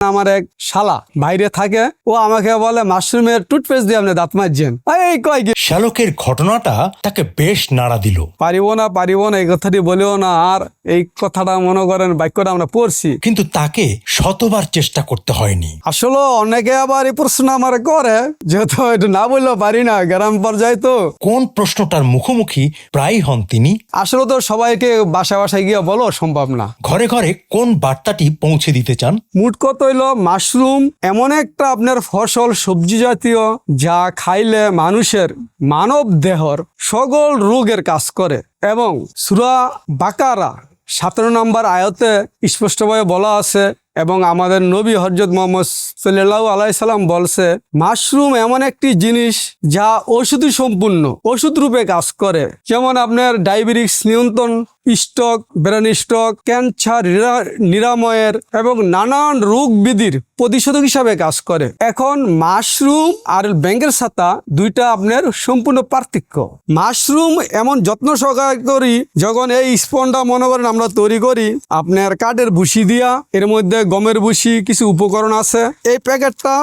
আমার এক শালা বাইরে থাকে, ও আমাকে বলে মাশরুমের টুথপেস্ট দিয়ে আপনি দাঁত মাজছেন। এই কয় কি শ্যালকের ঘটনাটা তাকে বেশ নাড়া দিল। পারিব না এই কথাটি বলেও না। আর এই কথাটা মনে করেন বাক্যটা আমরা পড়ছি, কিন্তু তাকে শতবার চেষ্টা করতে হয়নি। আসলে অনেকে আবার এই প্রশ্ন আমার করে, যেহেতু এটা না বললেও পারি না, গ্রাম পর্যায়ে তো। কোন প্রশ্নটার মুখোমুখি প্রায় হন তিনি? আসলে তো সবাইকে বাসায় গিয়ে বলো সম্ভব না। ঘরে ঘরে কোন বার্তাটি পৌঁছে দিতে চান? মোট কথা হইল, মাশরুম এমন একটা আপনার ফসল, সবজি জাতীয়, যা খাইলে মানুষের মানব দেহর সকল রোগের কাজ করে। এবং সূরা বাকারা 17 নম্বর আয়াতে স্পষ্টভাবে বলা আছে, এবং আমাদের নবী হযরত মুহাম্মদ সাল্লাল্লাহু আলাইহি সাল্লাম বলছে, মাশরুম এমন একটি জিনিস যা ঔষধি সম্পূর্ণ, ওষুধ রূপে কাজ করে। যেমন আপনার ডায়াবেটিস নিয়ন্ত্রণ, স্ট্রোক, ব্রেন স্ট্রোক, ক্যান্সার নিরাময়ের এবং নানান রোগ ব্যাধির প্রতিষেধক হিসাবে কাজ করে। এখন মাশরুম আর ব্যাঙের ছাতা দুইটা আপনার সম্পূর্ণ পার্থক্য। মাশরুম এমন যত্ন সহকারে করি, যখন এই স্পনটা মনে করেন আমরা তৈরি করি আপনার কাঠের ভুসি দিয়া, এর মধ্যে গমের ভুসি, কিছু উপকরণ আছে। এই প্যাকেটটা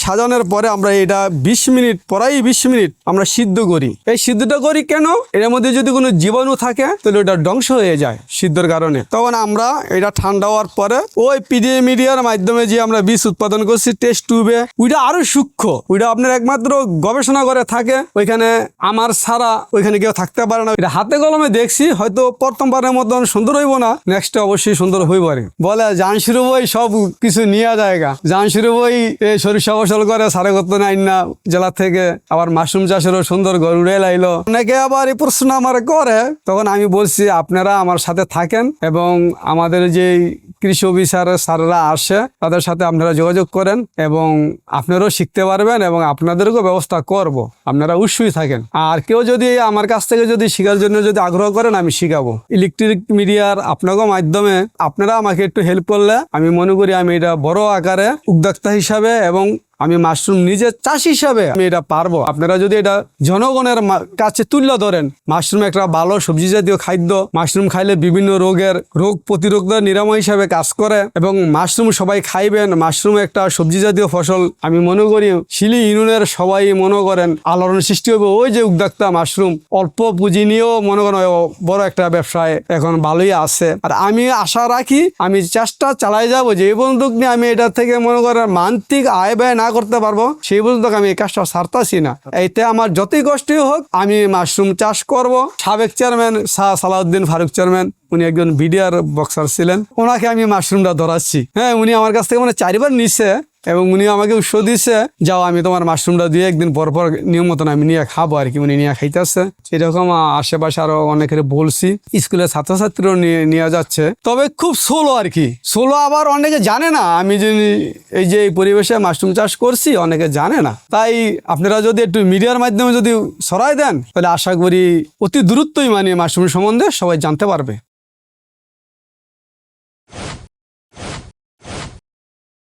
সাজানোর পরে আমরা এটা 20 মিনিট আমরা সিদ্ধ করি। এই সিদ্ধটা করি কেন? এর মধ্যে যদি কোনো জীবাণু থাকে তাহলে ওটা ধ্বংস হয়ে যায় সিদ্ধর কারণে। তখন আমরা এটা ঠান্ডা হওয়ার পরে ওই পিডিএ মিডিয়ার মাধ্যমে যে আমরা বীজ উৎপাদন করছি টেস্ট টিউবে, ওইটা আরো সূক্ষ্ম, ওইটা আপনার একমাত্র গবেষণা করে থাকে ওইখানে, আমার ছাড়া ওইখানে কেউ থাকতে পারে না। এটা হাতে কলমে দেখছি, হয়তো প্রথমবারের মতন সুন্দর হইব না, নেক্সট অবশ্যই সুন্দর হইব। বলে জান শুরু বই সব কিছু নিয়ে জায়গা, জান শুরু বই সরিষা ফসল করে সাড়ে কত নাই না জেলা থেকে, আবার মাশরুম চাষেরও সুন্দর গরুড়ে লাইলো। অনেকে আবার এই প্রশ্ন আমার করে, তখন আমি বলছি আপনারা আমার সাথে থাকেন এবং আমাদের যে কৃষি অফিসারের স্যাররা আসে তাদের সাথে আপনারা যোগাযোগ করেন এবং আপনারাও শিখতে পারবেন এবং আপনাদেরকেও ব্যবস্থা করব, আপনারা অবশ্যই থাকেন। আর কেউ যদি আমার কাছ থেকে যদি শেখার জন্য যদি আগ্রহ করেন, আমি শিখাবো। ইলেকট্রিক মিডিয়ার আপনাকেও মাধ্যমে আপনারা আমাকে একটু হেল্প করলে আমি মনে করি আমি এটা বড় আকারে উদ্যোক্তা হিসাবে এবং আমি মাশরুম নিজে চাষ হিসাবে আমি এটা পারবো। আপনারা যদি এটা জনগণের কাছে তুলে ধরেন, মাশরুম একটা ভালো সবজি জাতীয় খাদ্য, মাশরুম খাইলে বিভিন্ন রোগ প্রতিরোধ নিরাময় হিসাবে কাজ করে এবং মাশরুম সবাই খাইবেন। মাশরুম একটা সবজি জাতীয় ফসল। আমি মনে করি শিলি ইউনিয়নের সবাই মনে করেন আলোড়নের সৃষ্টি হবে। ওই যে উদ্যোক্তা মাশরুম অল্প পুঁজি নিয়েও মনে করেন বড় একটা ব্যবসায় এখন ভালোই আছে। আর আমি আশা রাখি, আমি চেষ্টা চালাই যাবো যে এই বন্দুক নিয়ে আমি এটা থেকে মনে করেন মান্তিক আয় ব্যয় না করতে পারবো সেই পর্যন্ত আমি এই কাজটা ছাড়তাছি না। এতে আমার যতই কষ্টই হোক আমি মাশরুম চাষ করব। সাবেক চেয়ারম্যান শাহ সালাউদ্দিন ফারুক চেয়ারম্যান, উনি একজন বিডিআর বক্সার ছিলেন, ওনাকে আমি মাশরুমটা ধরাচ্ছি। হ্যাঁ, উনি আমার কাছ থেকে 4বার নিচ্ছে এবং উনি আমাকে উৎস দিচ্ছে, যাও আমি তোমার মাশরুমটা দিয়ে একদিন পর নিয়ম মতন আমি নিয়ে খাবো আর কি। উনি নিয়ে খাইতেছে। এরকম আশেপাশে আরো অনেকের বলছি, স্কুলের ছাত্রছাত্রীরাও নিয়ে যাচ্ছে, তবে খুব সোলো আর কি। সোলো আবার অনেকে জানে না আমি যে এই যে পরিবেশে মাশরুম চাষ করছি, অনেকে জানে না। তাই আপনারা যদি একটু মিডিয়ার মাধ্যমে যদি ছড়াই দেন, তাহলে আশা করি অতি দ্রুতই মাশরুম সম্বন্ধে সবাই জানতে পারবে।